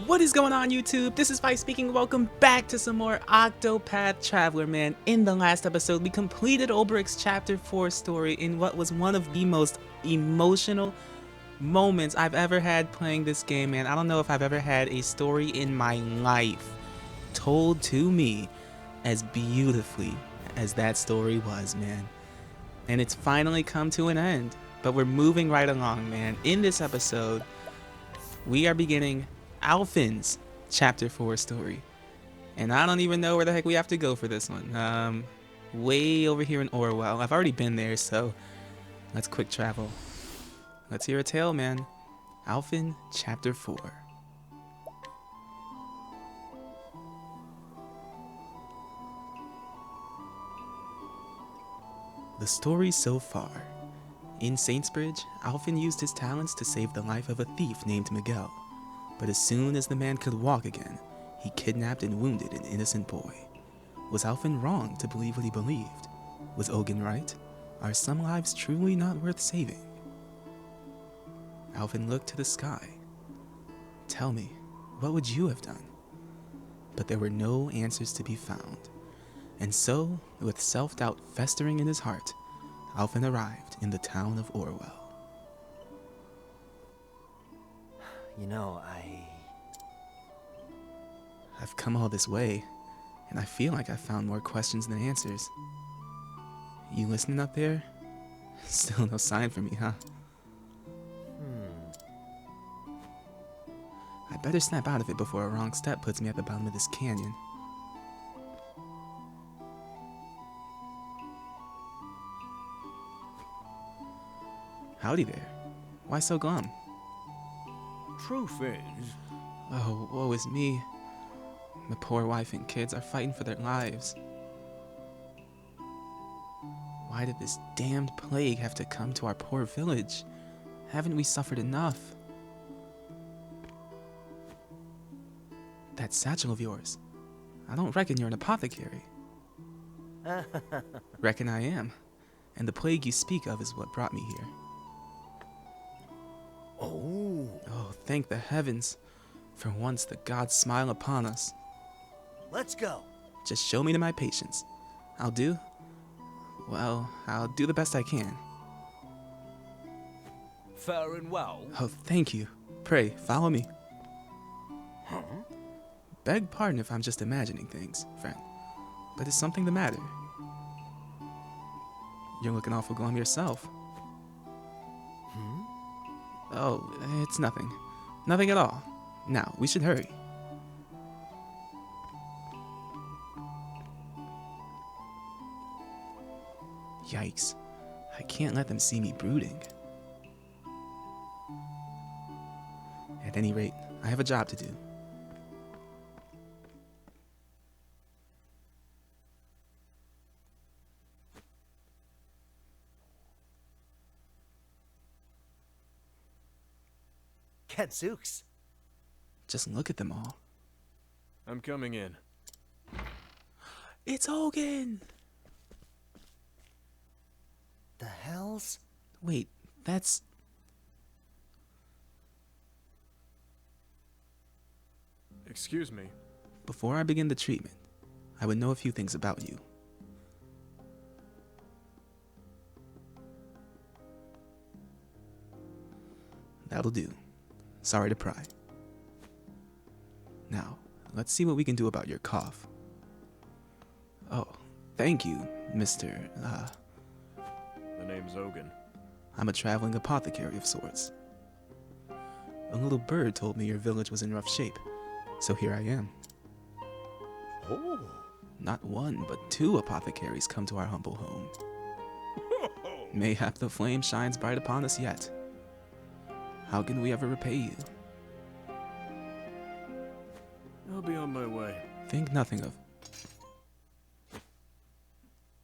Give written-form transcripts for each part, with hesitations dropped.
What is going on, YouTube? This is Vice speaking. Welcome back to some more Octopath Traveler, man. In the last episode, we completed Olberic's Chapter 4 story in what was one of the most emotional moments I've ever had playing this game, man. I don't know if I've ever had a story in my life told to me as beautifully as that story was, man. And it's finally come to an end, but we're moving right along, man. In this episode, we are beginning Alphin's Chapter 4 story. And I don't even know where the heck we have to go for this one. Way over here in Orewell. I've already been there, so let's quick travel. Let's hear a tale, man. Alphin Chapter 4. The story so far. In Saintsbridge, Alphin used his talents to save the life of a thief named Miguel. But as soon as the man could walk again, he kidnapped and wounded an innocent boy. Was Alphin wrong to believe what he believed? Was Ogun right? Are some lives truly not worth saving? Alphin looked to the sky. Tell me, what would you have done? But there were no answers to be found. And so, with self-doubt festering in his heart, Alphin arrived in the town of Orewell. You know, I've come all this way, and I feel like I've found more questions than answers. You listening up there? Still no sign from me, huh? I better snap out of it before a wrong step puts me at the bottom of this canyon. Howdy there. Why so glum? Truth is... Oh, woe is me. My poor wife and kids are fighting for their lives. Why did this damned plague have to come to our poor village? Haven't we suffered enough? That satchel of yours. I don't reckon you're an apothecary. Reckon I am. And the plague you speak of is what brought me here. Oh, thank the heavens. For once the gods smile upon us. Let's go. Just show me to my patience. I'll do the best I can. Fair and well. Oh, thank you. Pray, follow me. Huh? Beg pardon if I'm just imagining things, friend. But is something the matter? You're looking awful glum yourself. Oh, it's nothing. Nothing at all. Now, we should hurry. Yikes. I can't let them see me brooding. At any rate, I have a job to do. Gadzooks. Just look at them all. I'm coming in. It's Ogun! The hells? Wait, that's... Excuse me. Before I begin the treatment, I would know a few things about you. That'll do. Sorry to pry. Now, let's see what we can do about your cough. Oh, thank you, Mr. The name's Ogun. I'm a traveling apothecary of sorts. A little bird told me your village was in rough shape, so here I am. Oh. Not one, but two apothecaries come to our humble home. Mayhap the flame shines bright upon us yet. How can we ever repay you? I'll be on my way. Think nothing of.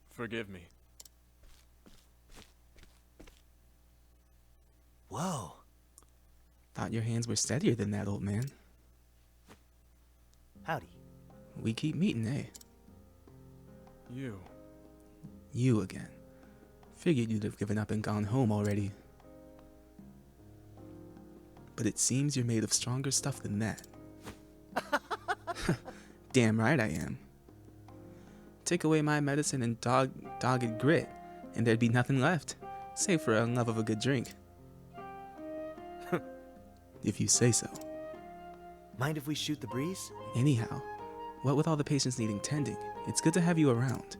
Forgive me. Whoa. Thought your hands were steadier than that, old man. Howdy. We keep meeting, eh? You. You again. Figured you'd have given up and gone home already. But it seems you're made of stronger stuff than that. Damn right I am. Take away my medicine and dogged grit, and there'd be nothing left, save for a love of a good drink. If you say so. Mind if we shoot the breeze? Anyhow, what with all the patients needing tending, it's good to have you around.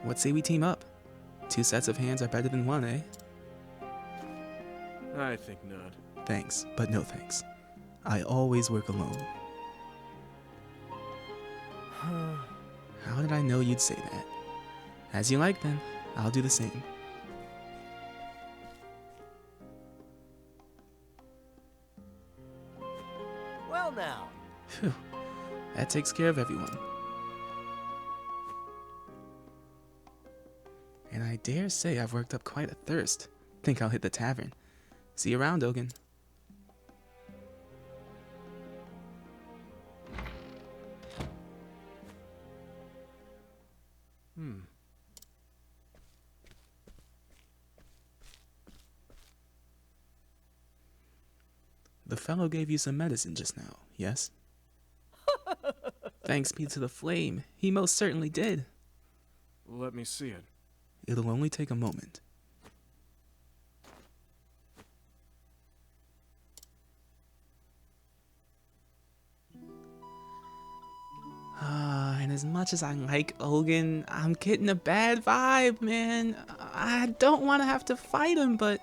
What say we team up? 2 sets of hands are better than 1, eh? I think not. Thanks, but no thanks. I always work alone. How did I know you'd say that? As you like then, I'll do the same. Well now. Phew, that takes care of everyone. And I dare say I've worked up quite a thirst. Think I'll hit the tavern. See you around, Ogun. The fellow gave you some medicine just now, yes? Thanks be to the flame, he most certainly did. Let me see it. It'll only take a moment. And as much as I like Ogun, I'm getting a bad vibe, man. I don't want to have to fight him, but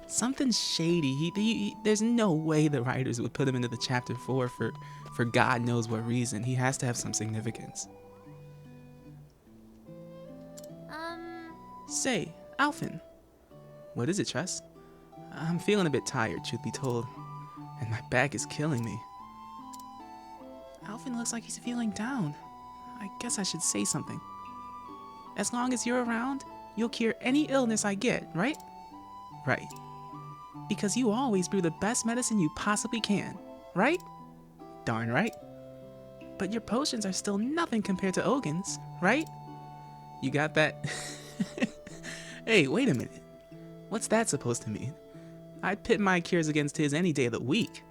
something's shady. There's no way the writers would put him into the chapter 4 for God knows what reason. He has to have some significance. Say, Alphin. What is it, Tress? I'm feeling a bit tired, truth be told, and my back is killing me. Alphin looks like he's feeling down. I guess I should say something. As long as you're around, you'll cure any illness I get, right? Right. Because you always brew the best medicine you possibly can, right? Darn right. But your potions are still nothing compared to Ogun's, right? You got that? Hey, wait a minute. What's that supposed to mean? I'd pit my cures against his any day of the week.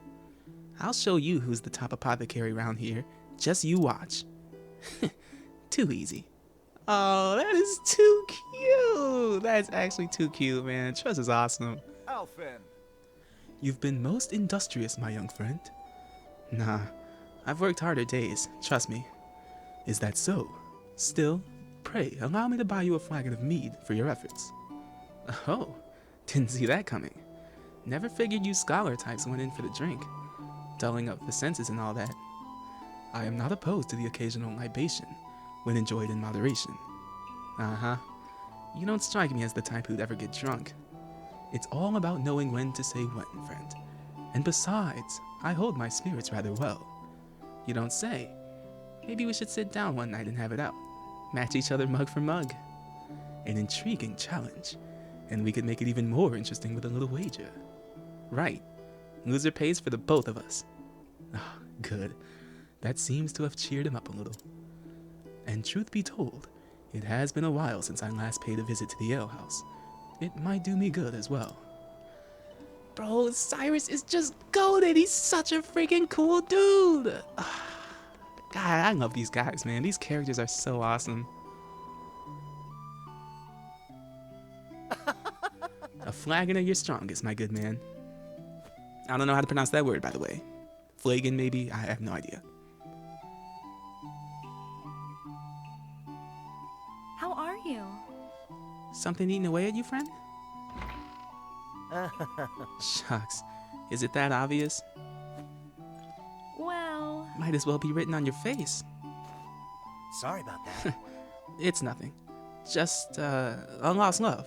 I'll show you who's the top apothecary around here. Just you watch. Too easy. Oh, that is too cute. That's actually too cute, man. Tress is awesome. Alphin. You've been most industrious, my young friend. Nah, I've worked harder days, trust me. Is that so? Still, pray, allow me to buy you a flagon of mead for your efforts. Oh, didn't see that coming. Never figured you scholar types went in for the drink. Dulling up the senses and all that. I am not opposed to the occasional libation, when enjoyed in moderation. Uh-huh. You don't strike me as the type who'd ever get drunk. It's all about knowing when to say when, friend. And besides, I hold my spirits rather well. You don't say. Maybe we should sit down one night and have it out. Match each other mug for mug. An intriguing challenge. And we could make it even more interesting with a little wager. Right. Loser pays for the both of us. Ah, good. That seems to have cheered him up a little. And truth be told, it has been a while since I last paid a visit to the alehouse. It might do me good as well. Bro, Cyrus is just goated. He's such a freaking cool dude. God, I love these guys, man. These characters are so awesome. A flagon of your strongest, my good man. I don't know how to pronounce that word, by the way. Flagon, maybe? I have no idea. How are you? Something eating away at you, friend? Shucks. Is it that obvious? Well, Might as well be written on your face. Sorry about that. It's nothing. Just, a lost love.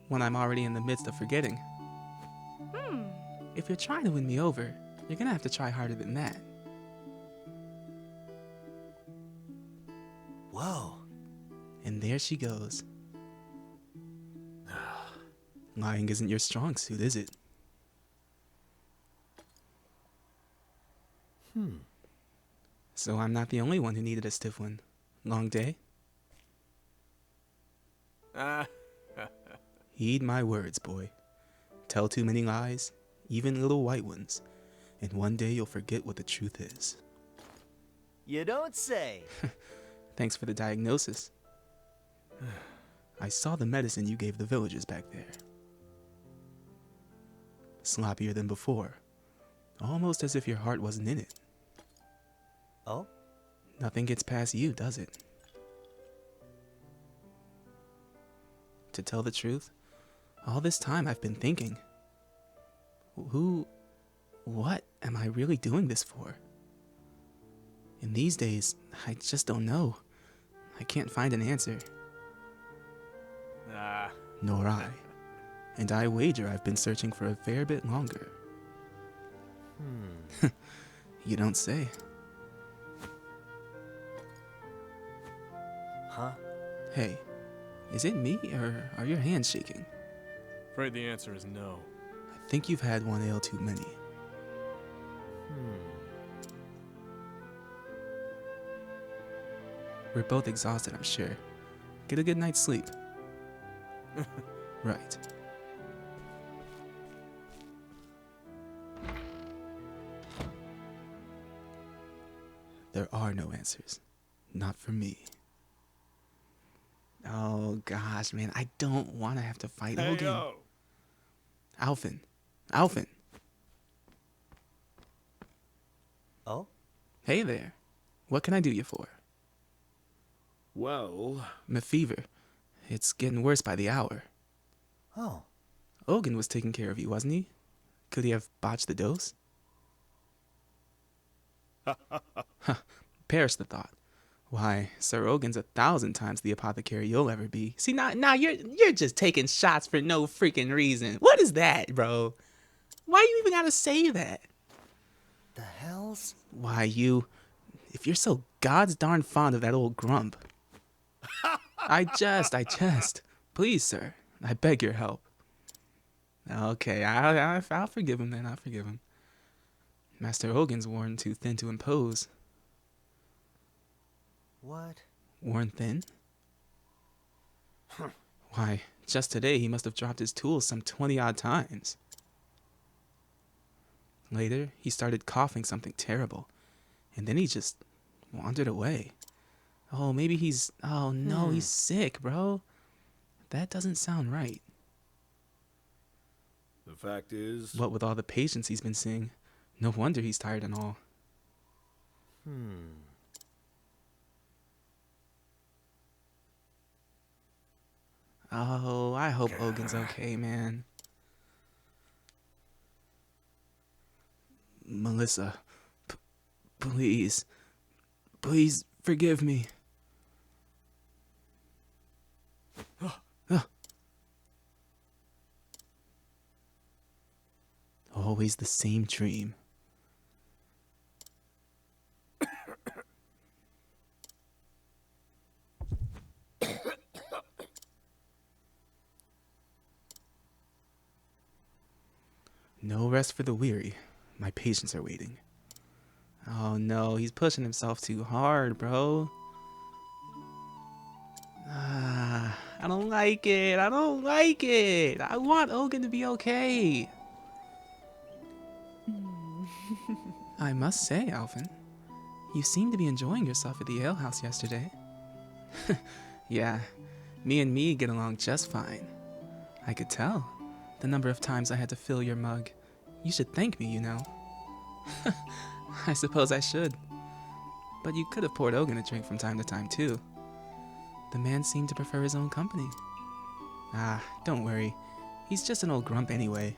One I'm already in the midst of forgetting. If you're trying to win me over, you're gonna have to try harder than that. Whoa. And there she goes. Lying isn't your strong suit, is it? So I'm not the only one who needed a stiff one. Long day? Heed my words, boy. Tell too many lies, even little white ones, and one day you'll forget what the truth is. You don't say. Thanks for the diagnosis. I saw the medicine you gave the villagers back there. Sloppier than before. Almost as if your heart wasn't in it. Oh? Nothing gets past you, does it? To tell the truth, all this time I've been thinking, what am I really doing this for? In these days, I just don't know. I can't find an answer. Nor I. And I wager I've been searching for a fair bit longer. You don't say. Huh? Hey, is it me or are your hands shaking? Afraid the answer is no. I think you've had one ale too many. We're both exhausted, I'm sure. Get a good night's sleep. Right. There are no answers. Not for me. Oh gosh, man, I don't want to have to fight Hogan. Hey-o. Alphen. Alphen. Oh? Hey there. What can I do you for? Well, My fever. It's getting worse by the hour. Oh. Ogun was taking care of you, wasn't he? Could he have botched the dose? Huh, perish the thought. Why, Sir Ogun's 1,000 times the apothecary you'll ever be. See, now you're just taking shots for no freaking reason. What is that, bro? Why you even gotta say that? The hells? Why, if you're so god's darn fond of that old grump. I jest. Please, sir, I beg your help. Okay, I'll forgive him then, I'll forgive him. Master Ogun's worn too thin to impose. What? Worn thin? Why, just today he must have dropped his tools some 20-odd times. Later, he started coughing something terrible, and then he just wandered away. Oh, maybe oh no, he's sick, bro. That doesn't sound right. the fact is... What with all the patients he's been seeing, no wonder he's tired and all. Oh, I hope Ogun's okay, man. Melissa, please forgive me. Always the same dream. No rest for the weary. My patients are waiting. Oh no, he's pushing himself too hard, bro. I don't like it. I don't like it. I want Ogun to be okay. I must say, Alvin, you seem to be enjoying yourself at the alehouse yesterday. Yeah, me and me get along just fine. I could tell. The number of times I had to fill your mug. You should thank me, you know. I suppose I should. But you could have poured Ogun a drink from time to time, too. The man seemed to prefer his own company. Don't worry. He's just an old grump anyway.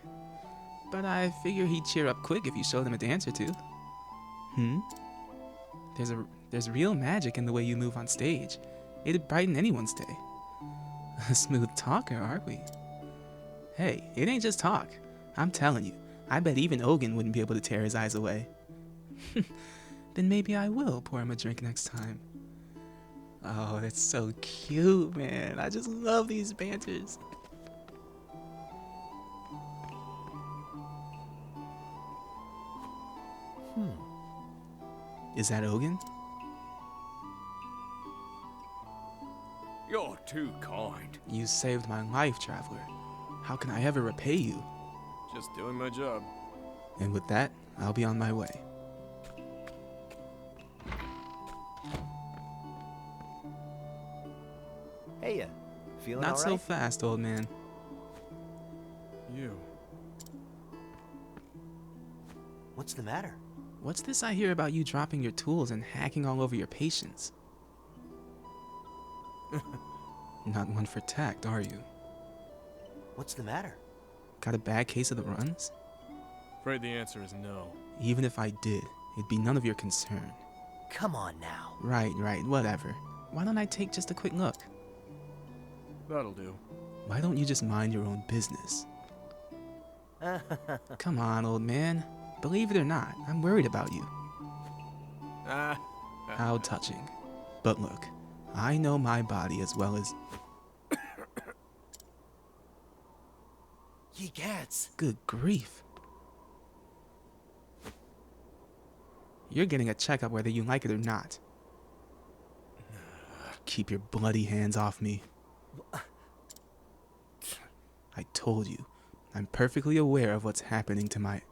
But I figure he'd cheer up quick if you showed him a dance or two. There's real magic in the way you move on stage. It'd brighten anyone's day. A smooth talker, aren't we? Hey, it ain't just talk. I'm telling you, I bet even Ogun wouldn't be able to tear his eyes away. Then maybe I will pour him a drink next time. Oh, that's so cute, man. I just love these banters. Is that Ogun? You're too kind. You saved my life, traveler. How can I ever repay you? Just doing my job. And with that, I'll be on my way. Hey, feeling Not so alright? fast, old man. You. What's the matter? What's this I hear about you dropping your tools and hacking all over your patients? Not one for tact, are you? What's the matter? Got a bad case of the runs? Afraid the answer is no. Even if I did, it'd be none of your concern. Come on now. Right, whatever. Why don't I take just a quick look? That'll do. Why don't you just mind your own business? Come on, old man. Believe it or not, I'm worried about you. Ah. How touching. But look, I know my body as well as... Ye cats. Good grief. You're getting a checkup whether you like it or not. Keep your bloody hands off me. I told you, I'm perfectly aware of what's happening to my...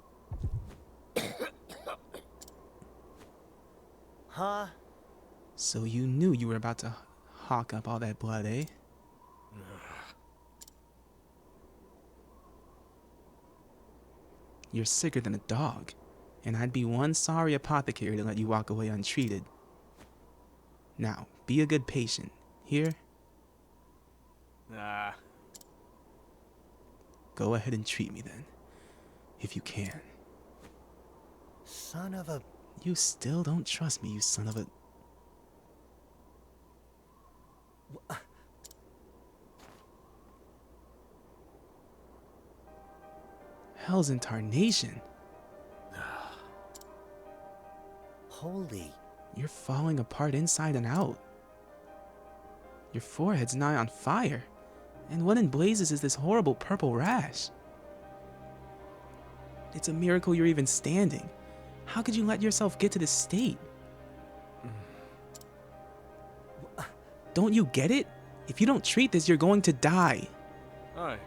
Huh? So you knew you were about to hawk up all that blood, eh? You're sicker than a dog, and I'd be one sorry apothecary to let you walk away untreated. Now, be a good patient. Here, Ah. go ahead and treat me then, if you can. Son of a... You still don't trust me, you son of a... Hell's incarnation. Holy... You're falling apart inside and out. Your forehead's nigh on fire. And what in blazes is this horrible purple rash? It's a miracle you're even standing. How could you let yourself get to this state? Don't you get it? If you don't treat this, you're going to die. Aye.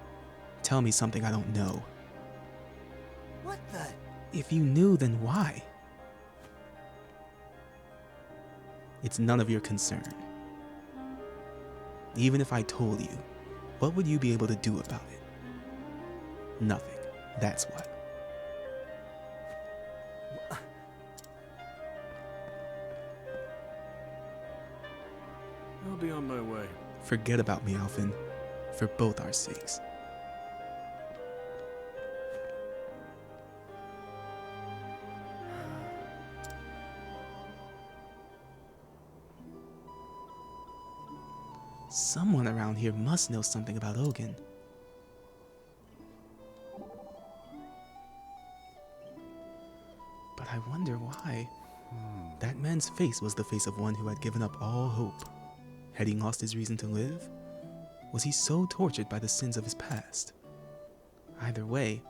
Tell me something I don't know. What the... If you knew, then why? It's none of your concern. Even if I told you, what would you be able to do about it? Nothing. That's what. I'll be on my way. Forget about me, Alvin. For both our sakes. Someone around here must know something about Ogun. But I wonder why. That man's face was the face of one who had given up all hope. Had he lost his reason to live? Was he so tortured by the sins of his past? Either way,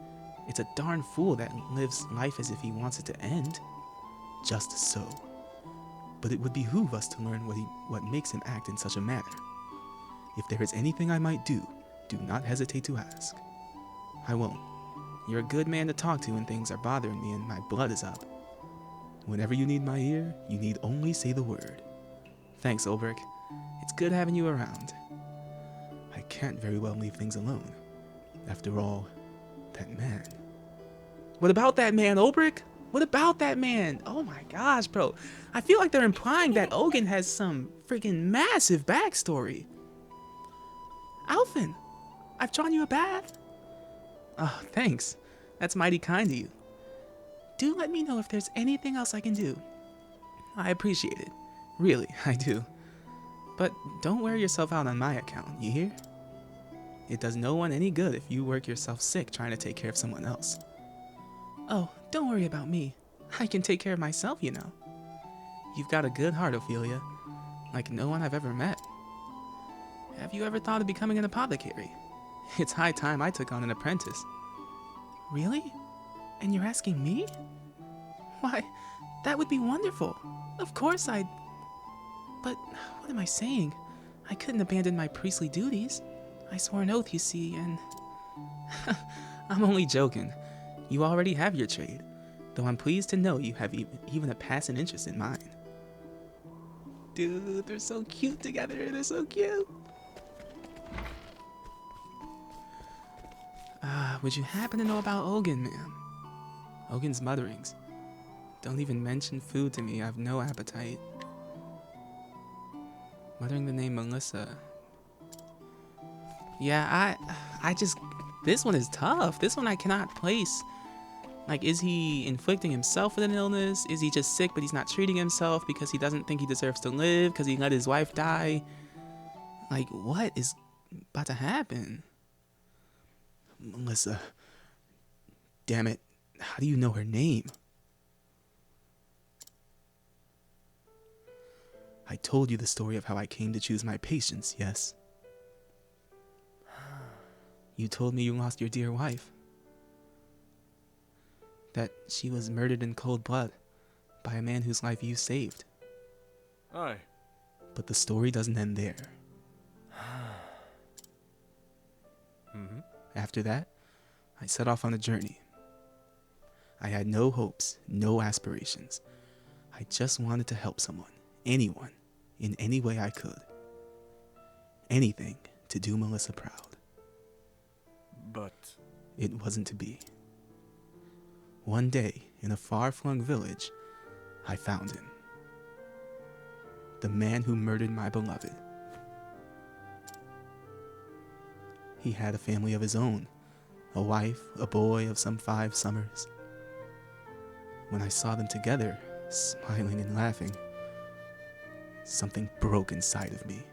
it's a darn fool that lives life as if he wants it to end. Just so. But it would behoove us to learn what makes him act in such a manner. If there is anything I might do, do not hesitate to ask. I won't. You're a good man to talk to when things are bothering me and my blood is up. Whenever you need my ear, you need only say the word. Thanks, Ulbrich. It's good having you around. I can't very well leave things alone. After all, that man. What about that man, Ulbrich? What about that man? Oh my gosh, bro. I feel like they're implying that Ogun has some freaking massive backstory. Alvin, I've drawn you a bath. Oh, thanks. That's mighty kind of you. Do let me know if there's anything else I can do. I appreciate it. Really, I do. But don't wear yourself out on my account, you hear? It does no one any good if you work yourself sick trying to take care of someone else. Oh, don't worry about me. I can take care of myself, you know. You've got a good heart, Ophelia. Like no one I've ever met. Have you ever thought of becoming an apothecary? It's high time I took on an apprentice. Really? And you're asking me? Why, that would be wonderful. Of course I'd... But what am I saying? I couldn't abandon my priestly duties. I swore an oath, you see, and... I'm only joking. You already have your trade, though I'm pleased to know you have even a passing interest in mine. Dude, they're so cute together. They're so cute. Would you happen to know about Ogun, ma'am? Ogun's mutterings. Don't even mention food to me, I have no appetite. Muttering the name Melissa. Yeah, this one is tough. This one I cannot place. Like, is he inflicting himself with an illness? Is he just sick but he's not treating himself because he doesn't think he deserves to live because he let his wife die? Like, what is about to happen? Melissa. Damn it. How do you know her name? I told you the story of how I came to choose my patients, yes? You told me you lost your dear wife. That she was murdered in cold blood by a man whose life you saved. Aye. But the story doesn't end there. Mm-hmm. After that, I set off on a journey. I had no hopes, no aspirations. I just wanted to help someone, anyone, in any way I could. Anything to do Melissa proud. But... It wasn't to be. One day, in a far-flung village, I found him. The man who murdered my beloved. He had a family of his own, a wife, a boy of some 5 summers. When I saw them together, smiling and laughing, something broke inside of me.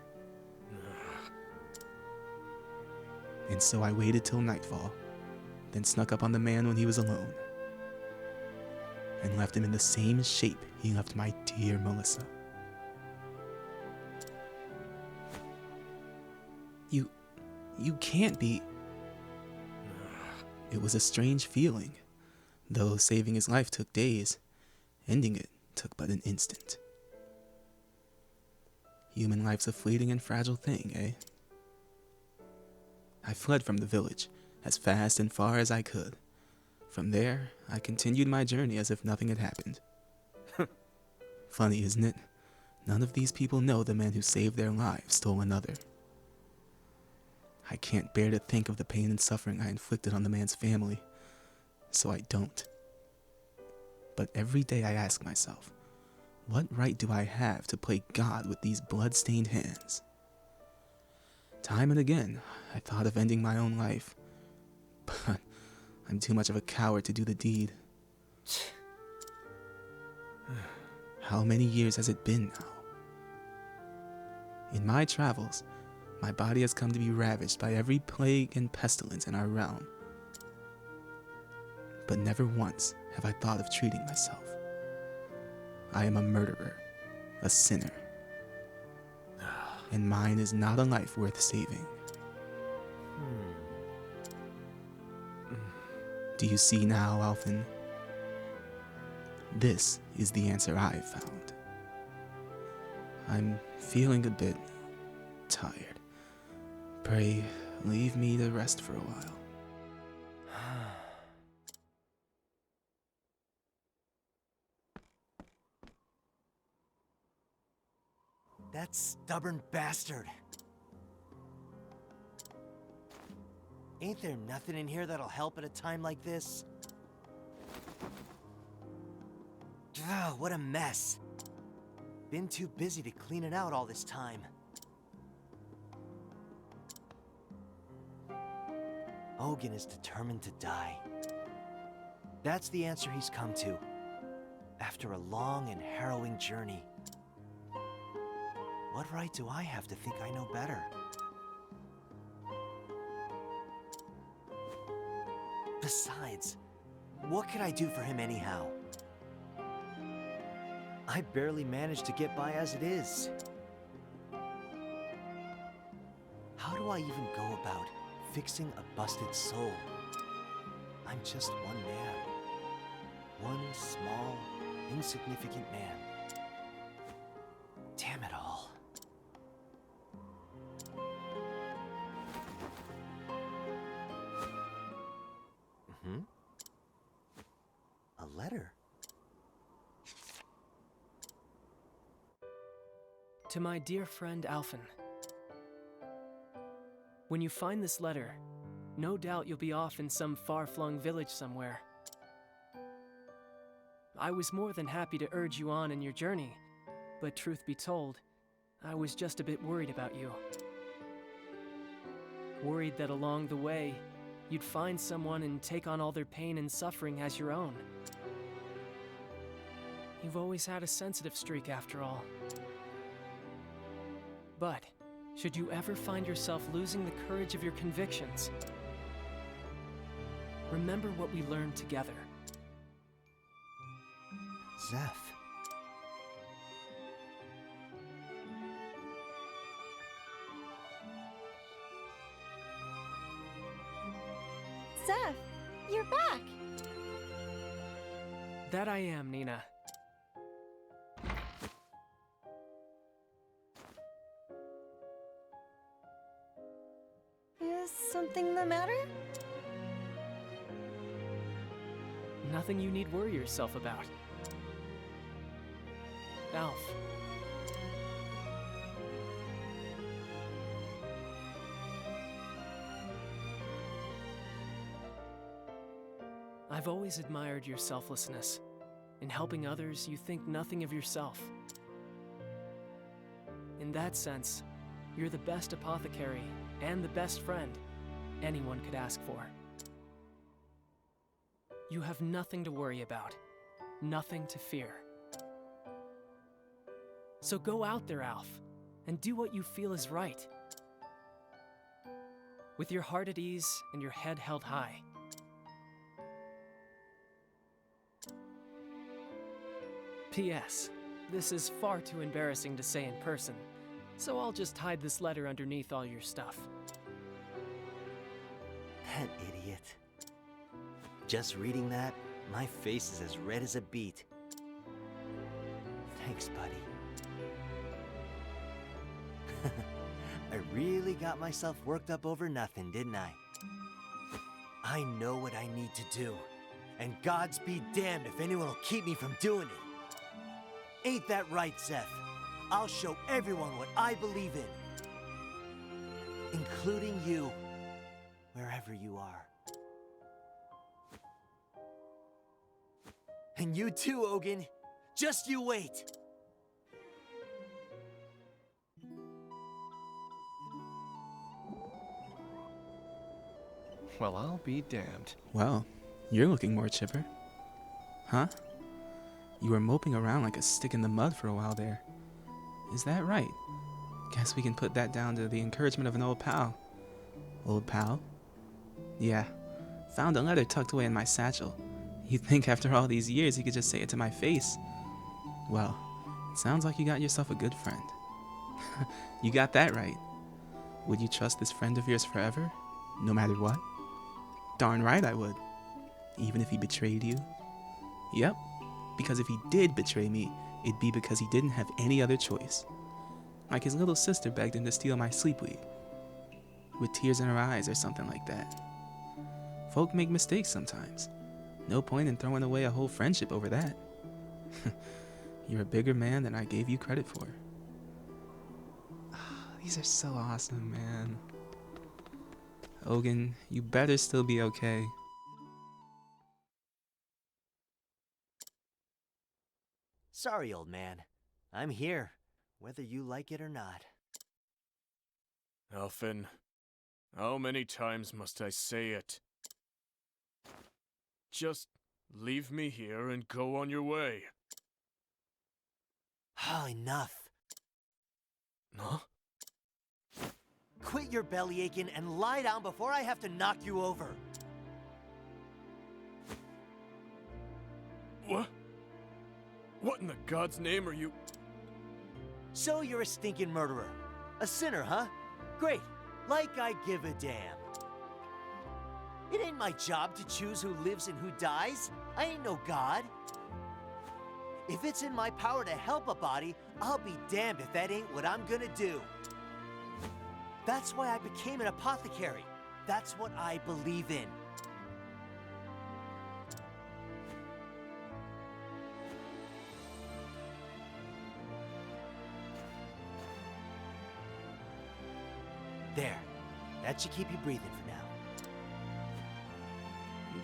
And so I waited till nightfall, then snuck up on the man when he was alone, and left him in the same shape he left my dear Melissa. You can't be... It was a strange feeling. Though saving his life took days, ending it took but an instant. Human life's a fleeting and fragile thing, eh? I fled from the village, as fast and far as I could. From there, I continued my journey as if nothing had happened. Funny, isn't it? None of these people know the man who saved their lives stole another. I can't bear to think of the pain and suffering I inflicted on the man's family, so I don't. But every day I ask myself, what right do I have to play God with these blood-stained hands? Time and again, I thought of ending my own life, but I'm too much of a coward to do the deed. How many years has it been now? In my travels, my body has come to be ravaged by every plague and pestilence in our realm. But never once have I thought of treating myself. I am a murderer, a sinner, and mine is not a life worth saving. Do you see now, Alphen? This is the answer I've found. I'm feeling a bit tired. Pray, leave me to rest for a while. That stubborn bastard. Ain't there nothing in here that'll help at a time like this? Ugh, what a mess. Been too busy to clean it out all this time. Ogun is determined to die. That's the answer he's come to, after a long and harrowing journey. What right do I have to think I know better? Besides, what could I do for him anyhow? I barely manage to get by as it is. How do I even go about fixing a busted soul? I'm just one man. One small, insignificant man. Damn it all. A letter? To my dear friend Alphen. When you find this letter, No doubt you'll be off in some far-flung village somewhere. I was more than happy to urge you on in your journey, but truth be told, I was just a bit worried about you. Worried that along the way, you'd find someone and take on all their pain and suffering as your own. You've always had a sensitive streak after all. But, should you ever find yourself losing the courage of your convictions, remember what we learned together. Zeph. Zeph, you're back! That I am, Nina. Is something the matter? Nothing you need worry yourself about. Alf. I've always admired your selflessness. In helping others, you think nothing of yourself. In that sense, you're the best apothecary and the best friend anyone could ask for. You have nothing to worry about, nothing to fear. So go out there, Alf, and do what you feel is right. With your heart at ease and your head held high. P.S. This is far too embarrassing to say in person, so I'll just hide this letter underneath all your stuff. That idiot. Just reading that, my face is as red as a beet. Thanks, buddy. I really got myself worked up over nothing, didn't I? I know what I need to do, and Gods be damned if anyone will keep me from doing it. Ain't that right, Zeph? I'll show everyone what I believe in. Including you, wherever you are. And you too, Ogun. Just you wait. Well, I'll be damned. Well, you're looking more chipper. Huh? You were moping around like a stick in the mud for a while there. Is that right? Guess we can put that down to the encouragement of an old pal. Old pal? Yeah. Found a letter tucked away in my satchel. You'd think after all these years he could just say it to my face. Well, it sounds like you got yourself a good friend. You got that right. Would you trust this friend of yours forever? No matter what? Darn right I would. Even if he betrayed you? Yep. Because if he did betray me, it'd be because he didn't have any other choice. Like his little sister begged him to steal my sleepweed. With tears in her eyes or something like that. Folk make mistakes sometimes. No point in throwing away a whole friendship over that. You're a bigger man than I gave you credit for. These are so awesome, man. Ogun, you better still be okay. Sorry, old man. I'm here, whether you like it or not. Alfin, how many times must I say it? Just leave me here and go on your way. Enough. Huh? Quit your belly aching and lie down before I have to knock you over. What? What in the God's name are you? So you're a stinking murderer. A sinner, huh? Great. Like I give a damn. It ain't my job to choose who lives and who dies. I ain't no god. If it's in my power to help a body, I'll be damned if that ain't what I'm gonna do. That's why I became an apothecary. That's what I believe in. There. That should keep you breathing for now.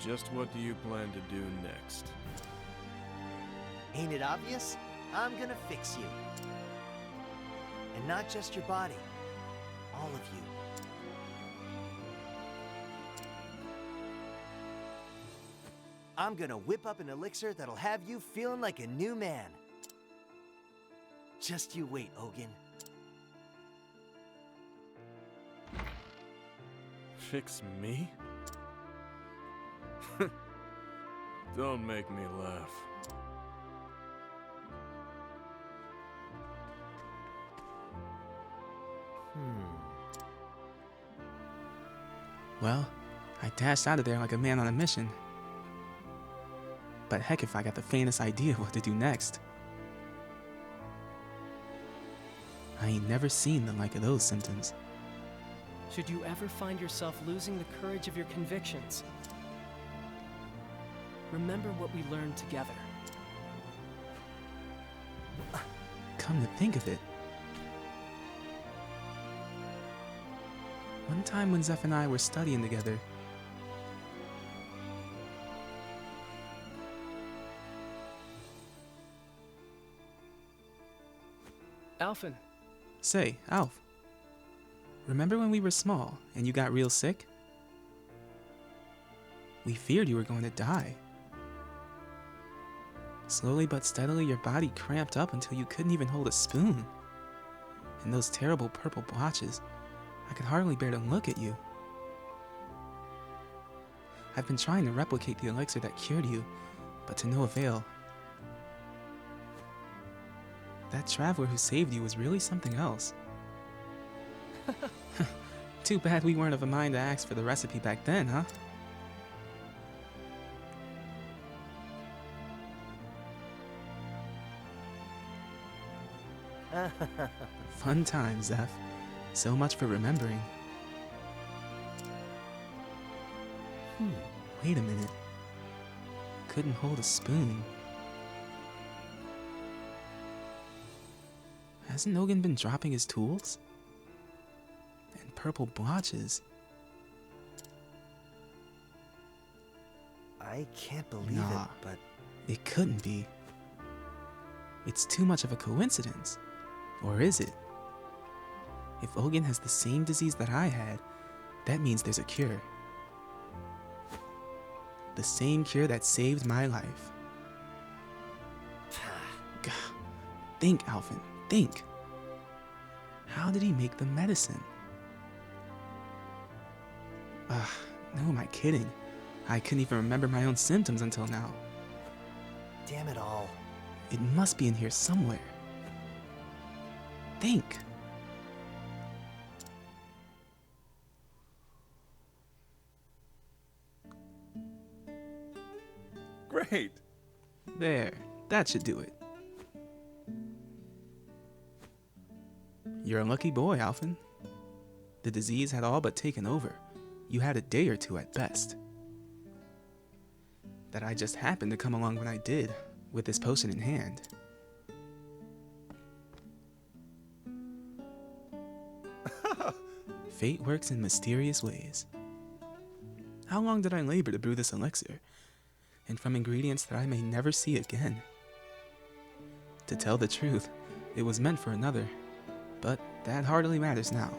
just what do you plan to do next? Ain't it obvious? I'm gonna fix you. And not just your body. All of you. I'm gonna whip up an elixir that'll have you feeling like a new man. Just you wait, Ogun. Fix me? Don't make me laugh. Well, I dashed out of there like a man on a mission. But heck if I got the faintest idea what to do next. I ain't never seen the like of those symptoms. Should you ever find yourself losing the courage of your convictions, remember what we learned together. Come to think of it, one time when Zeph and I were studying together, Alphen, say, Alf, remember when we were small and you got real sick? We feared you were going to die. Slowly but steadily, your body cramped up until you couldn't even hold a spoon. And those terrible purple blotches, I could hardly bear to look at you. I've been trying to replicate the elixir that cured you, but to no avail. That traveler who saved you was really something else. Too bad we weren't of a mind to ask for the recipe back then, huh? Fun times, Zeph. So much for remembering. Wait a minute. Couldn't hold a spoon. Hasn't Ogun been dropping his tools? And purple blotches. I can't believe Nah. it, but It couldn't be. It's too much of a coincidence. Or is it? If Ogun has the same disease that I had, that means there's a cure. The same cure that saved my life. Gah. Think, Alphen, think. How did he make the medicine? No, am I kidding? I couldn't even remember my own symptoms until now. damn it all. It must be in here somewhere. Think. Great! There, that should do it. You're a lucky boy, Alphen. The disease had all but taken over. You had a day or two at best. That I just happened to come along when I did, with this potion in hand. Fate works in mysterious ways. How long did I labor to brew this elixir? And from ingredients that I may never see again. To tell the truth, it was meant for another, but that hardly matters now.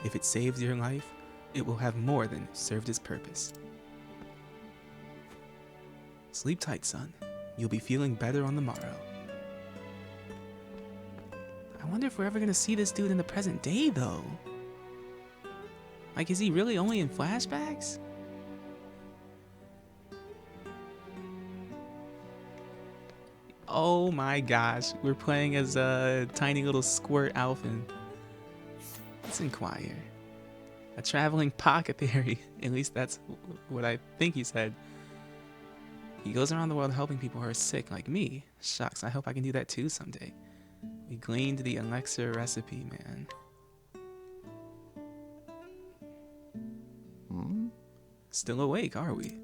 If it saves your life, it will have more than served its purpose. Sleep tight, son. You'll be feeling better on the morrow. I wonder if we're ever gonna see this dude in the present day, though. Like, is he really only in flashbacks? Oh my gosh, we're playing as a tiny little squirt Alphen. Let's inquire. A traveling apothecary. At least that's what I think he said. He goes around the world helping people who are sick like me. Shucks, I hope I can do that too someday. We gleaned the elixir recipe, man. Still awake, are we?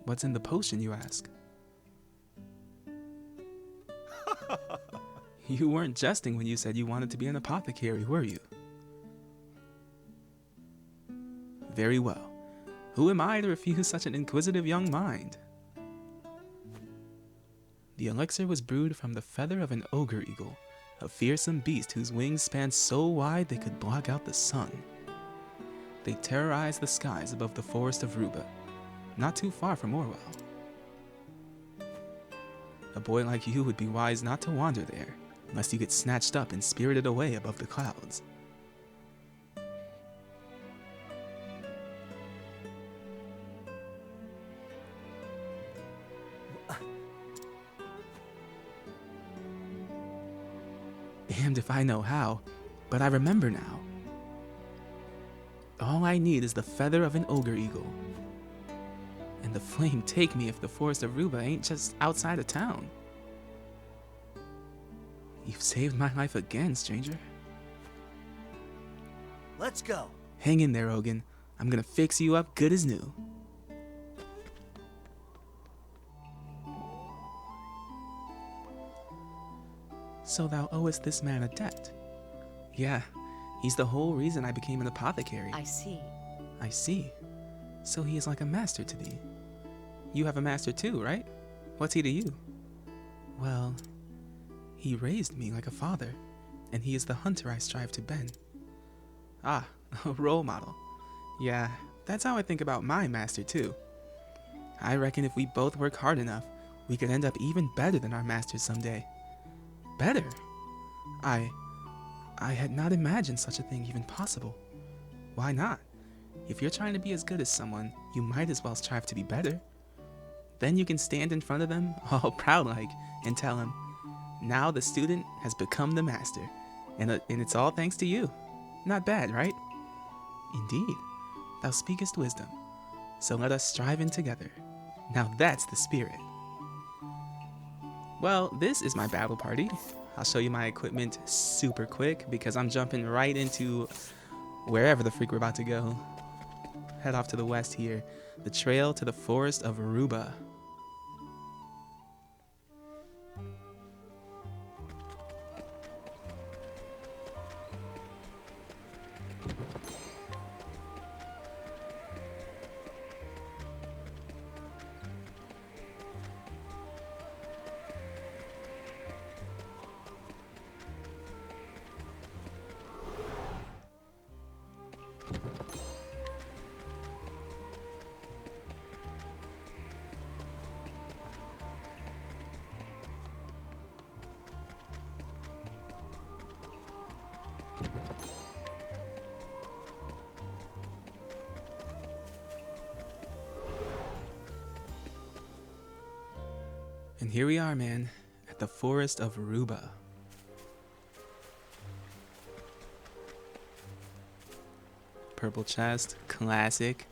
What's in the potion, you ask? You weren't jesting when you said you wanted to be an apothecary, were you? Very well. Who am I to refuse such an inquisitive young mind? The elixir was brewed from the feather of an ogre eagle, a fearsome beast whose wings spanned so wide they could block out the sun. They terrorized the skies above the forest of Ruba, not too far from Orewell. A boy like you would be wise not to wander there, lest you get snatched up and spirited away above the clouds. Damned if I know how, but I remember now. All I need is the feather of an ogre eagle. And the flame take me if the forest of Ruba ain't just outside of town. You've saved my life again, stranger. Let's go. Hang in there, Ogun. I'm gonna fix you up good as new. So thou owest this man a debt? Yeah, he's the whole reason I became an apothecary. I see. I see. So he is like a master to thee. You have a master too, right? What's he to you? Well, he raised me like a father, and he is the hunter I strive to bend. Ah, a role model. Yeah, that's how I think about my master too. I reckon if we both work hard enough, we could end up even better than our masters someday. Better? I had not imagined such a thing even possible. Why not? If you're trying to be as good as someone, you might as well strive to be better. Then you can stand in front of them, all proud like, and tell them, now the student has become the master, and it's all thanks to you. Not bad, right? Indeed, thou speakest wisdom. So let us strive in together. Now that's the spirit. Well, this is my battle party. I'll show you my equipment super quick because I'm jumping right into wherever the freak we're about to go. Head off to the west here, the trail to the forest of Ruba. And here we are, man, at the forest of Ruba. Purple chest, classic.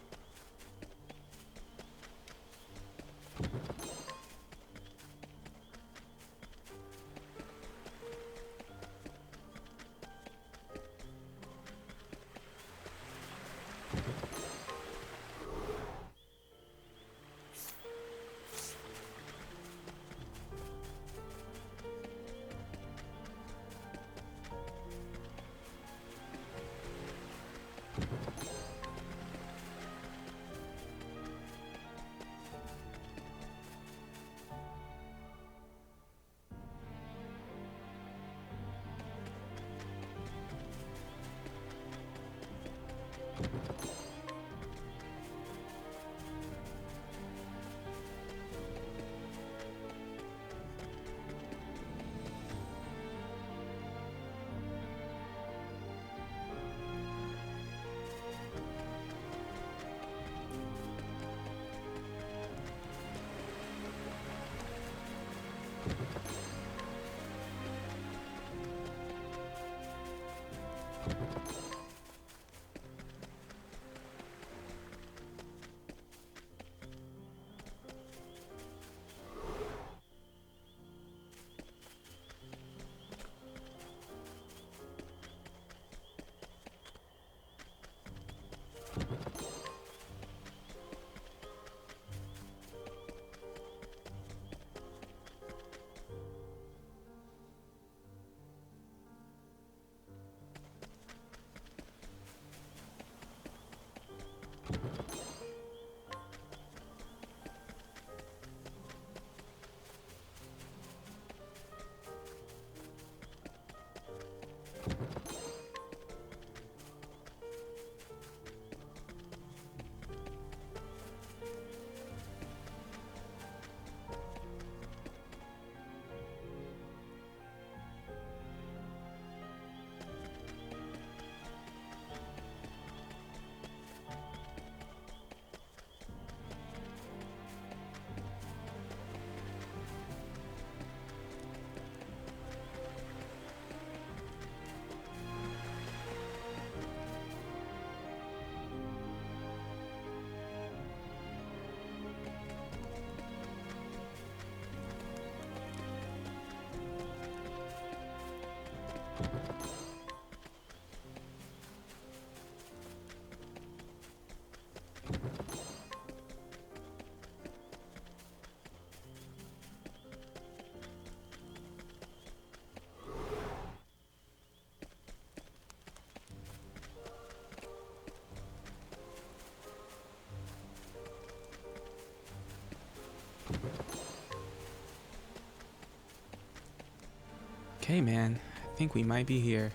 Okay, man. I think we might be here.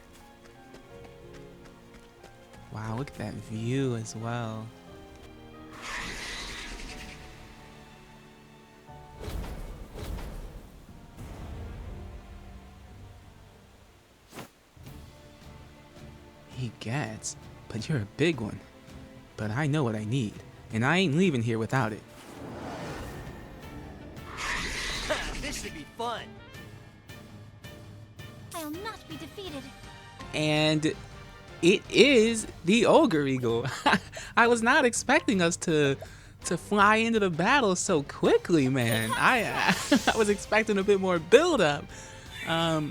Wow, look at that view as well. He gets, but you're a big one. But I know what I need, and I ain't leaving here without it. This should be fun. I'll not be defeated. And it is the Ogre Eagle. I was not expecting us to fly into the battle so quickly, man. I was expecting a bit more build up.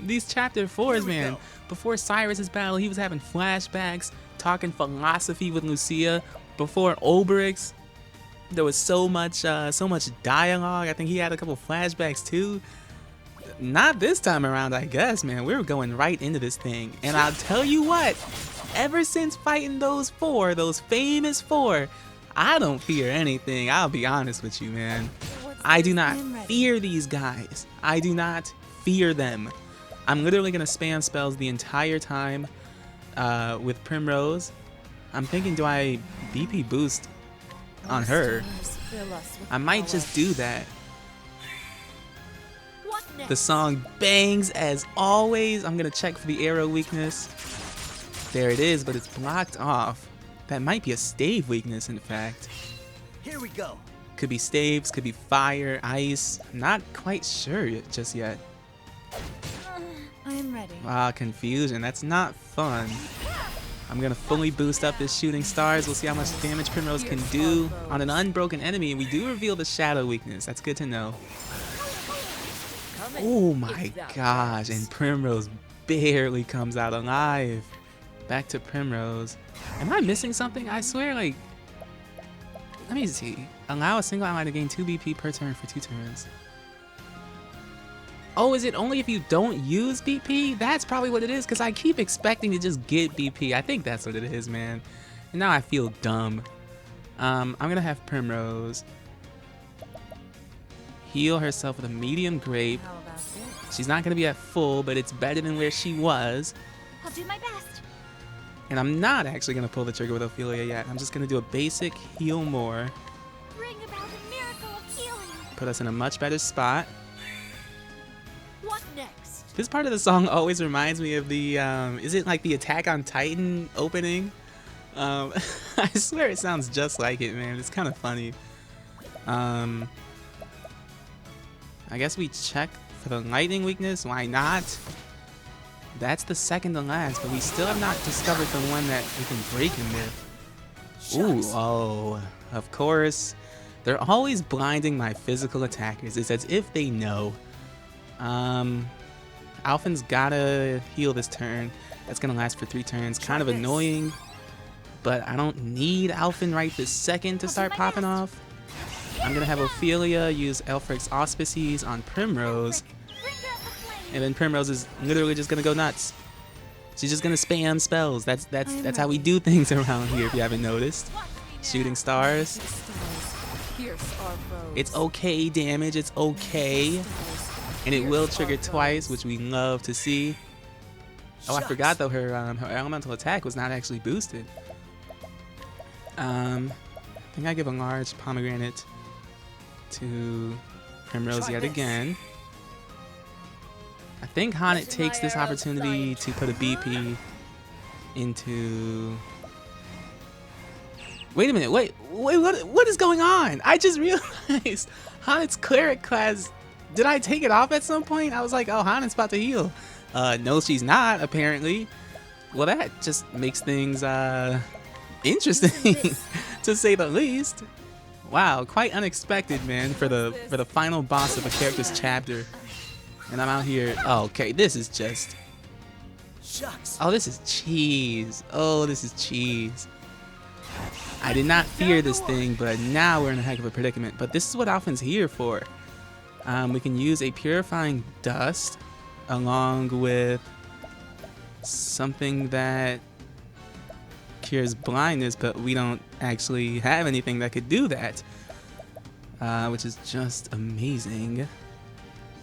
These chapter 4s, man. Before Cyrus's battle, he was having flashbacks, talking philosophy with Lucia. Before Oberix, there was so much dialogue. I think he had a couple flashbacks too. Not this time around, I guess, man. We were going right into this thing. And I'll tell you what, ever since fighting those famous four, I don't fear anything. I'll be honest with you, man. I do not fear these guys. I do not fear them. I'm literally gonna spam spells the entire time with Primrose. I'm thinking, do I BP boost on her? I might just do that. The song bangs as always. I'm gonna check for the arrow weakness. There it is, but it's blocked off. That might be a stave weakness, in fact. Here we go. Could be staves, could be fire, ice. Not quite sure just yet. I am ready. Ah, confusion. That's not fun. I'm gonna fully boost up this shooting stars. We'll see how much damage Primrose can do on an unbroken enemy. And we do reveal the shadow weakness. That's good to know. Oh my gosh, and Primrose barely comes out alive. Back to Primrose. Am I missing something? I swear, like, let me see. Allow a single ally to gain 2 BP per turn for 2 turns. Oh, is it only if you don't use BP? That's probably what it is, because I keep expecting to just get BP. I think that's what it is, man. And now I feel dumb. I'm gonna have Primrose heal herself with a medium grape. How about this? She's not gonna be at full, but it's better than where she was. I'll do my best. And I'm not actually gonna pull the trigger with Ophelia yet. I'm just gonna do a basic heal more. Bring about a miracle of healing. Put us in a much better spot. What next? This part of the song always reminds me of the, is it like the Attack on Titan opening? I swear it sounds just like it, man. It's kind of funny. I guess we check for the lightning weakness. Why not? That's the second to last, but we still have not discovered the one that we can break him with. Ooh, oh, of course. They're always blinding my physical attackers. It's as if they know. Alphen's gotta heal this turn. That's gonna last for 3 turns. Kind of annoying, but I don't need Alphen right this second to start popping off. I'm gonna have Ophelia use Elfric's Auspices on Primrose, and then Primrose is literally just gonna go nuts. She's just gonna spam spells. That's how we do things around here, if you haven't noticed. Shooting stars. It's okay damage, it's okay. And it will trigger twice, which we love to see. Oh, I forgot though, her elemental attack was not actually boosted. I think I give a large pomegranate to Primrose yet again. I think Haunted takes this opportunity to put a BP into... Wait a minute, wait, what is going on? I just realized Haunted's cleric class, did I take it off at some point? I was like, oh, Haunted's about to heal. No, she's not, apparently. Well, that just makes things interesting, to say the least. Wow, quite unexpected, man, for the final boss of a character's chapter. And I'm out here. Oh, okay, this is just... Shucks. Oh, this is cheese. Oh, this is cheese. I did not fear this thing, but now we're in a heck of a predicament. But this is what Alphen's here for. We can use a purifying dust along with something that cures blindness, but we don't actually have anything that could do that, which is just amazing.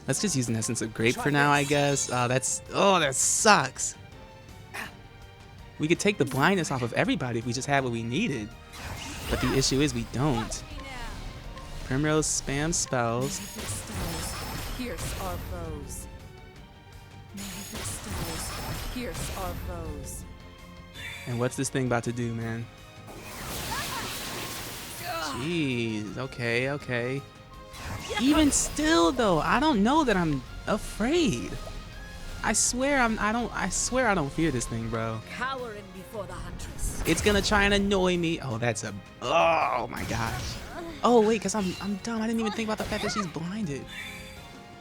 Let's just use an Essence of Grape for now, I guess. Oh, that sucks. We could take the blindness off of everybody if we just had what we needed. But the issue is we don't. Primrose spam spells. Pierce our foes. Pierce our foes. And what's this thing about to do, man? Jeez, okay. Even still though, I don't know that I'm afraid. I swear I don't fear this thing, bro. Cowering before the huntress. It's gonna try and annoy me. Oh, oh my gosh. Oh wait, cause I'm dumb. I didn't even think about the fact that she's blinded.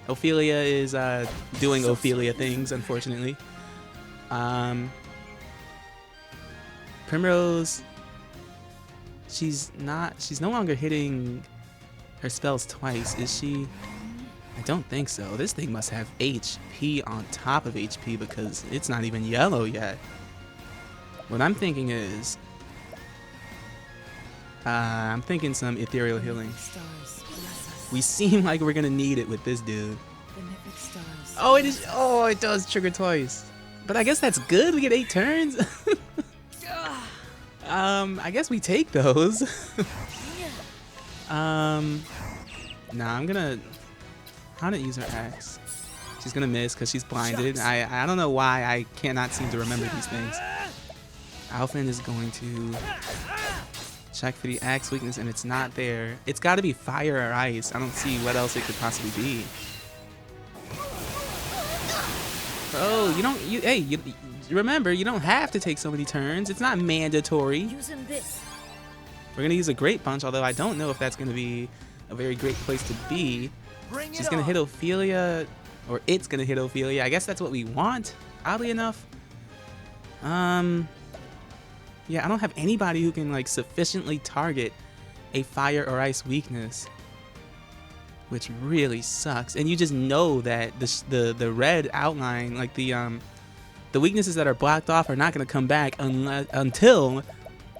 Ophelia is doing Ophelia things, unfortunately. Primrose, she's no longer hitting her spells twice, is she? I don't think so. This thing must have HP on top of HP because it's not even yellow yet. What I'm thinking is, I'm thinking some ethereal healing. We seem like we're gonna need it with this dude. Oh, it is. Oh, it does trigger twice. But I guess that's good. We get 8 turns. I guess we take those. Nah, I'm gonna use her axe. She's gonna miss because she's blinded. I don't know why I cannot seem to remember these things. Alphen is going to check for the axe weakness, and it's not there. It's got to be fire or ice. I don't see what else it could possibly be. Bro, you remember, you don't have to take so many turns. It's not mandatory. Using this. We're gonna use a great punch, although I don't know if that's gonna be a very great place to be. She's gonna hit Ophelia, or it's gonna hit Ophelia. I guess that's what we want, oddly enough. Yeah, I don't have anybody who can like sufficiently target a fire or ice weakness, which really sucks. And you just know that the red outline, like the weaknesses that are blocked off, are not gonna come back until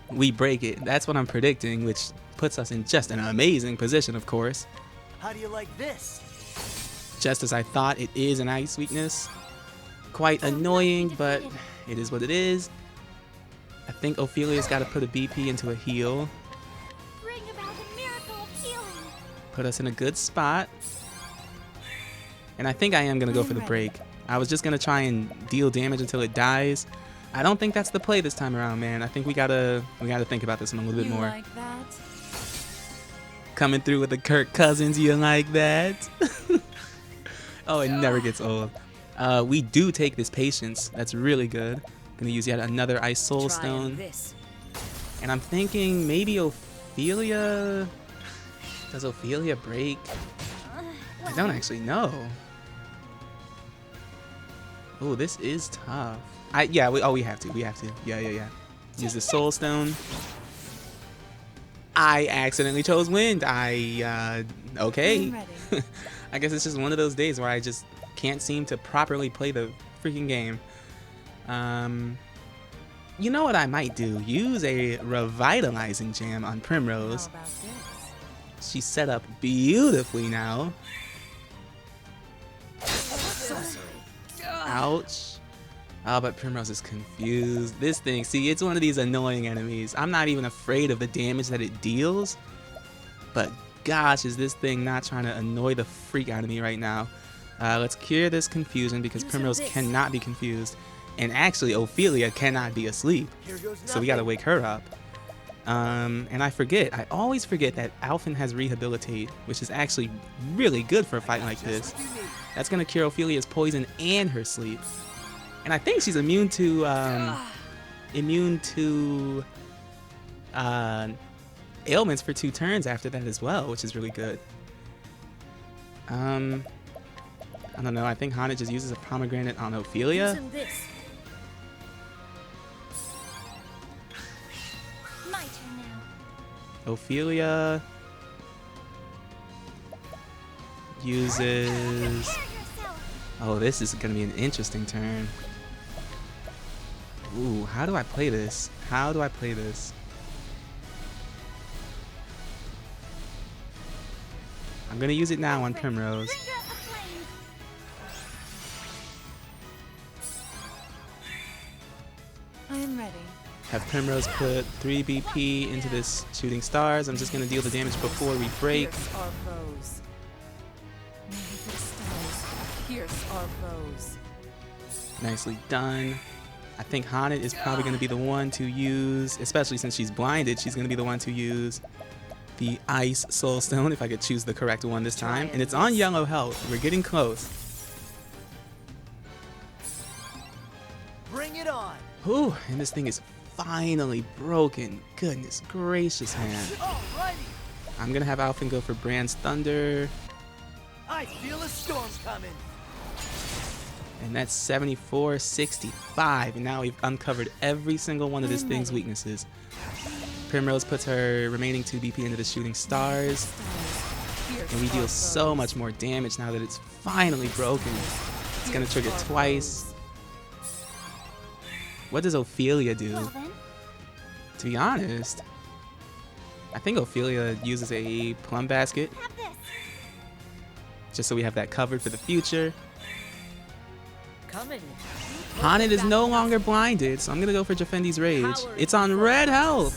we break it. That's what I'm predicting, which puts us in just an amazing position, of course. How do you like this? Just as I thought, it is an ice weakness. Quite annoying, but it is what it is. I think Ophelia's got to put a BP into a heal. Bring about a miracle of healing. Put us in a good spot. And I think I am going to go for the break. I was just going to try and deal damage until it dies. I don't think that's the play this time around, man. I think we gotta think about this one a little bit more. Like that? Coming through with the Kirk Cousins, you like that? Oh, it never gets old. We do take this patience. That's really good. Gonna use yet another Ice Soul Stone. And I'm thinking maybe Ophelia. Does Ophelia break? I don't actually know. Oh, this is tough. Yeah, we have to. Yeah. Use the Soul Stone. I accidentally chose Wind. Okay. I guess it's just one of those days where I just can't seem to properly play the freaking game. You know what I might do? Use a Revitalizing Jam on Primrose. How about this? She's set up beautifully now. Ouch. Oh, but Primrose is confused. This thing, see, it's one of these annoying enemies. I'm not even afraid of the damage that it deals. But gosh, is this thing not trying to annoy the freak out of me right now. Let's cure this confusion because Primrose cannot be confused. And actually, Ophelia cannot be asleep. So we gotta wake her up. And I always forget that Alphen has Rehabilitate, which is actually really good for a fight like this. That's gonna cure Ophelia's poison and her sleep. And I think she's immune to ailments for 2 turns after that as well, which is really good. I don't know, I think Hana just uses a pomegranate on Ophelia. My turn now. Ophelia uses... Prepare yourself. Oh, this is gonna be an interesting turn. Ooh, how do I play this? I'm gonna use it now on Primrose. Bring out the flames. I am ready. Have Primrose put 3 BP into this shooting stars. I'm just gonna deal the damage before we break. Pierce our foes. Magnificent stars. Pierce our foes. Nicely done. I think Haunted is probably gonna be the one to use, especially since she's blinded, she's gonna be the one to use the Ice Soul Stone, if I could choose the correct one this time. And it's on yellow health. We're getting close. Bring it on! Whew, and this thing is finally broken. Goodness gracious, man. Alrighty! I'm gonna have Alphen go for Brand's Thunder. I feel a storm coming! And that's 74-65. And now we've uncovered every single one of this thing's weaknesses. Primrose puts her remaining 2 BP into the shooting stars. And we deal so much more damage now that it's finally broken. It's gonna trigger twice. What does Ophelia do? Well then, To be honest, I think Ophelia uses a plum basket have this. just so we have that covered for the future. Coming. Haunted is no longer blinded, so I'm gonna go for Jafendi's Rage. It's on red health.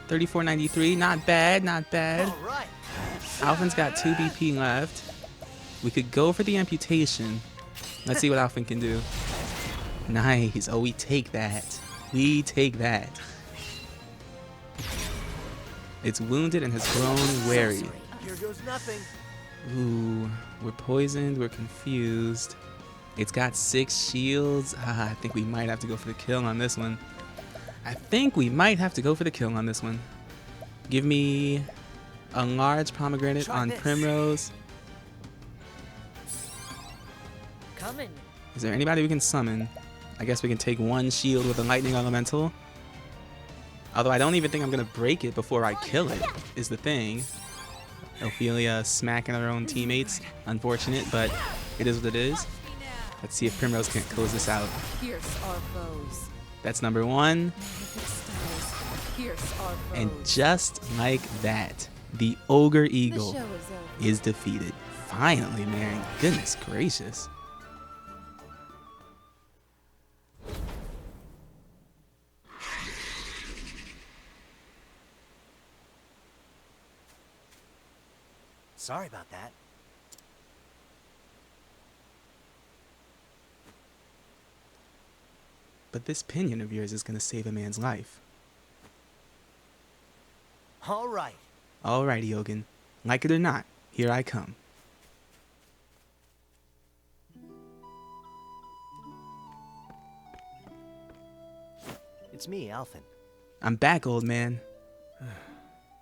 3493, not bad, not bad. Alright! Alphen's got 2 BP left. We could go for the amputation. Let's see what Alphen can do. Nice. Oh, we take that. We take that. It's wounded and has grown wary. Here goes nothing. Ooh, we're poisoned, we're confused. It's got 6 shields. I think we might have to go for the kill on this one. Give me a large pomegranate Try on this. Primrose. Coming. Is there anybody we can summon? I guess we can take 1 shield with a lightning elemental. Although I don't even think I'm gonna break it before I kill it, is the thing. Ophelia smacking her own teammates. Unfortunate, but it is what it is. Let's see if Primrose can close this out. Pierce our foes. That's number 1. Magnificent stars. Pierce our foes. And just like that, the Ogre the Eagle show is over. is defeated. Finally, man. Goodness gracious. Sorry about that. But this pinion of yours is gonna save a man's life. Alright. Alrighty, Ogun. Like it or not, here I come. It's me, Alphen. I'm back, old man.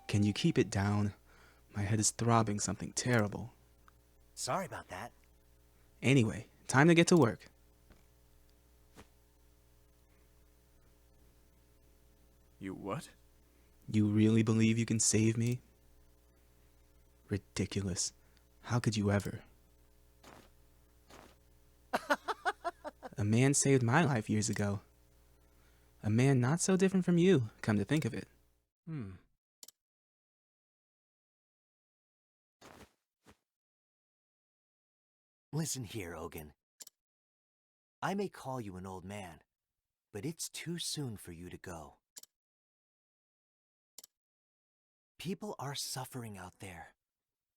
Can you keep it down? My head is throbbing something terrible. Sorry about that. Anyway, time to get to work. You what? You really believe you can save me? Ridiculous. How could you ever? A man saved my life years ago. A man not so different from you, come to think of it. Listen here, Ogun. I may call you an old man, but it's too soon for you to go. People are suffering out there,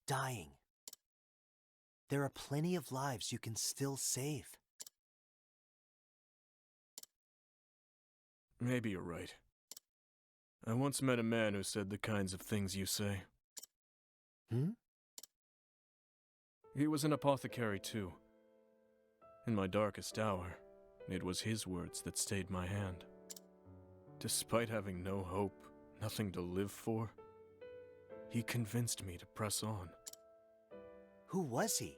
dying. There are plenty of lives you can still save. Maybe you're right. I once met a man who said the kinds of things you say. Hmm? He was an apothecary too. In my darkest hour, it was his words that stayed my hand. Despite having no hope, nothing to live for, he convinced me to press on. Who was he?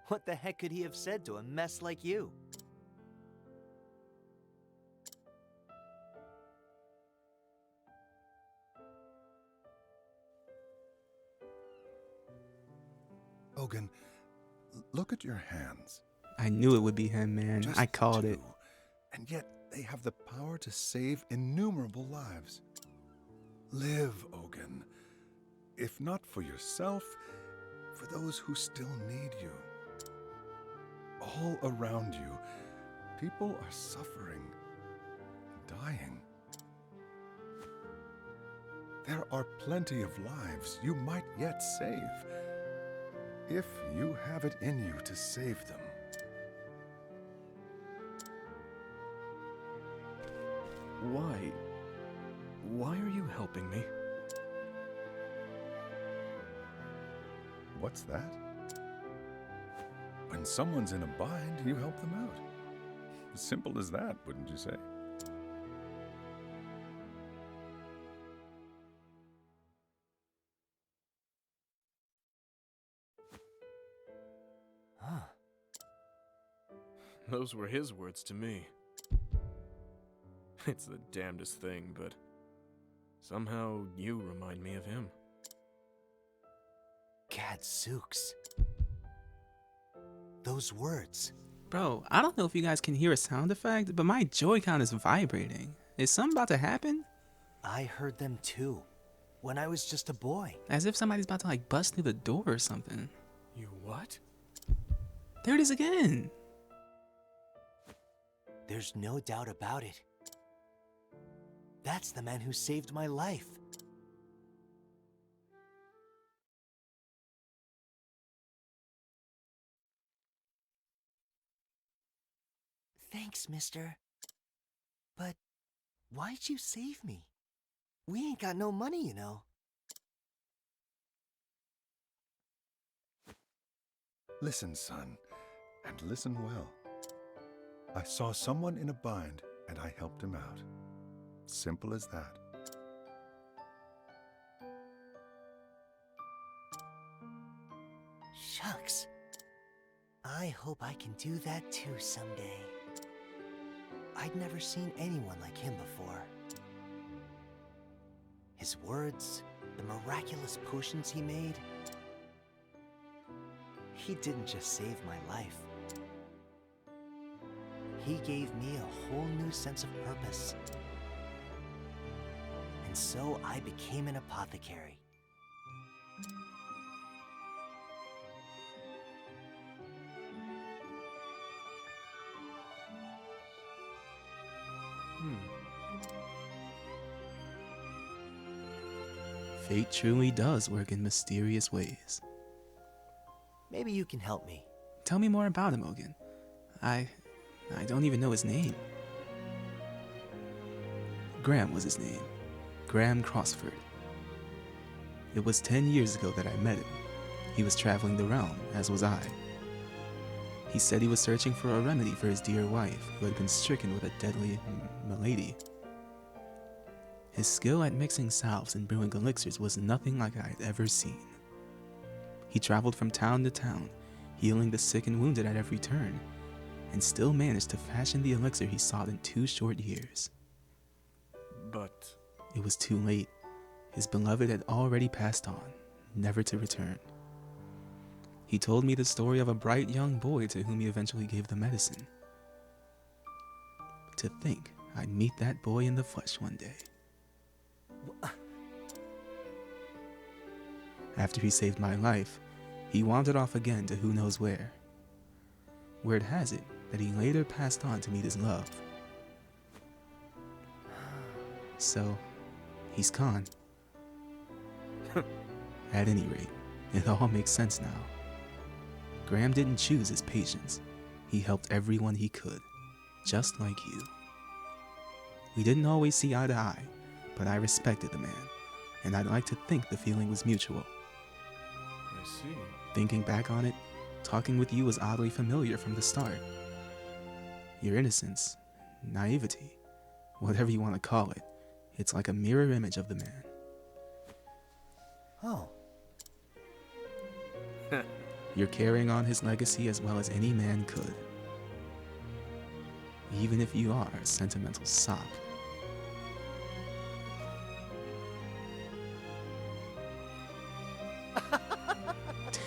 What the heck could he have said to a mess like you? Ogun, look at your hands. I knew it would be him, man. Just I called it. 2, and yet they have the power to save innumerable lives. Live, Ogun. If not for yourself, for those who still need you. All around you, people are suffering. dying. There are plenty of lives you might yet save, if you have it in you to save them. Why? Why are you helping me? What's that? When someone's in a bind, you help them out. Simple as that, wouldn't you say? Huh. Those were his words to me. It's the damnedest thing, but somehow you remind me of him. Gadzooks. Those words. Bro, I don't know if you guys can hear a sound effect, but my Joy-Con is vibrating. Is something about to happen? I heard them too, when I was just a boy. As if somebody's about to like bust through the door or something. You what? There it is again. There's no doubt about it. That's the man who saved my life. Thanks, mister. But why'd you save me? We ain't got no money, you know. Listen, son, and listen well. I saw someone in a bind, and I helped him out. Simple as that. Shucks. I hope I can do that too someday. I'd never seen anyone like him before. His words, the miraculous potions he made. He didn't just save my life. He gave me a whole new sense of purpose. And so I became an apothecary. Fate truly does work in mysterious ways. Maybe you can help me. Tell me more about him, Ogun. I don't even know his name. Graham was his name. Graham Crossford. It was 10 years ago that I met him. He was traveling the realm, as was I. He said he was searching for a remedy for his dear wife, who had been stricken with a deadly malady. His skill at mixing salves and brewing elixirs was nothing like I had ever seen. He traveled from town to town, healing the sick and wounded at every turn, and still managed to fashion the elixir he sought in 2 short years. But It was too late. His beloved had already passed on, never to return. He told me the story of a bright young boy to whom he eventually gave the medicine. To think I'd meet that boy in the flesh one day. After he saved my life, he wandered off again to who knows where. Word has it that he later passed on to meet his love. So, he's gone. At any rate, it all makes sense now. Graham didn't choose his patients. He helped everyone he could, just like you. We didn't always see eye to eye, but I respected the man, and I'd like to think the feeling was mutual. I see. Thinking back on it, talking with you was oddly familiar from the start. Your innocence, naivety, whatever you want to call it, it's like a mirror image of the man. Oh. You're carrying on his legacy as well as any man could. Even if you are a sentimental sop.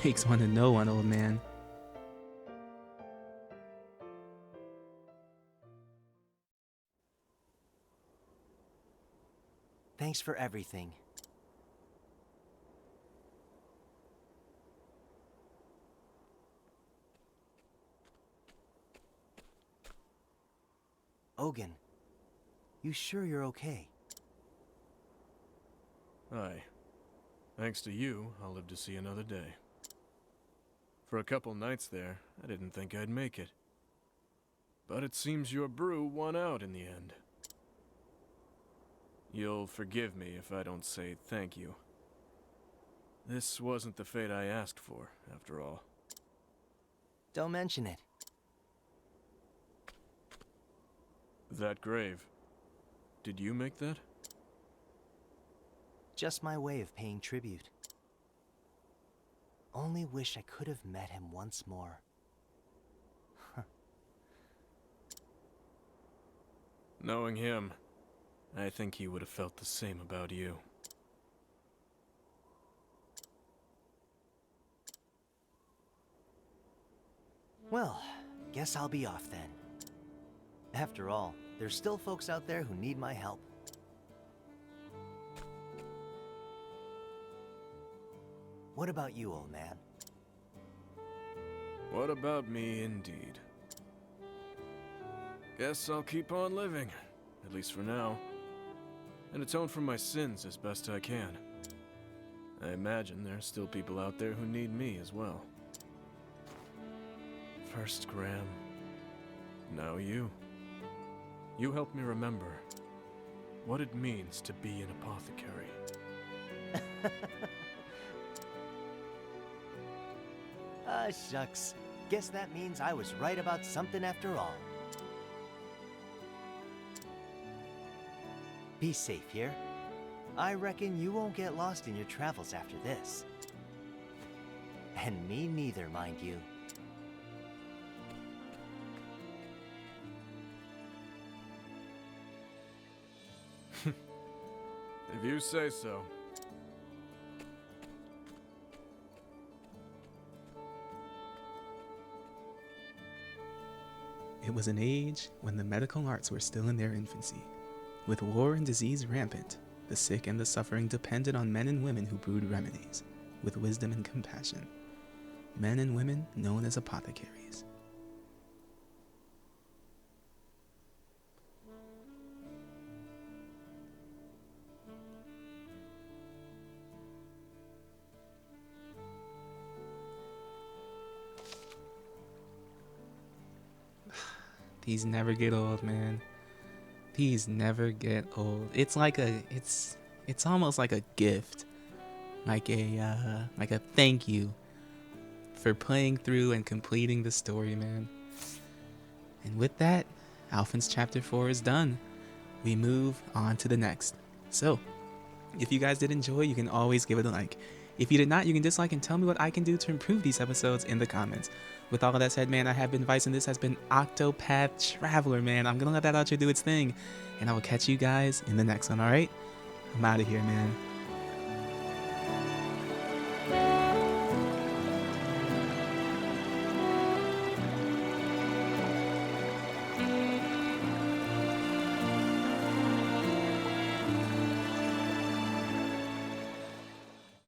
Takes one to know one, old man. Thanks for everything. Ogun, You sure you're okay? Aye. Thanks to you, I'll live to see another day. For a couple nights there, I didn't think I'd make it. But it seems your brew won out in the end. You'll forgive me if I don't say thank you. This wasn't the fate I asked for, after all. Don't mention it. That grave. Did you make that? Just my way of paying tribute. Only wish I could have met him once more. Knowing him, I think he would have felt the same about you. Well, guess I'll be off then. After all, there's still folks out there who need my help. What about you, old man? What about me, indeed? Guess I'll keep on living, at least for now, and atone for my sins as best I can. I imagine there's still people out there who need me as well. First Graham, now you. You help me remember what it means to be an apothecary. Ah, shucks. Guess that means I was right about something after all. Be safe here. I reckon you won't get lost in your travels after this. And me neither, mind you. If you say so. It was an age when the medical arts were still in their infancy. With war and disease rampant, the sick and the suffering depended on men and women who brewed remedies, with wisdom and compassion. Men and women known as apothecaries. These never get old, man. These never get old. It's like it's almost like a gift, like a thank you for playing through and completing the story, man. And with that, Alphen's chapter 4 is done. We move on to the next. So, if you guys did enjoy, you can always give it a like. If you did not, you can dislike and tell me what I can do to improve these episodes in the comments. With all of that said, man, I have been Vice, and this has been Octopath Traveler, man. I'm gonna let that outro do its thing, and I will catch you guys in the next one, alright? I'm out of here, man.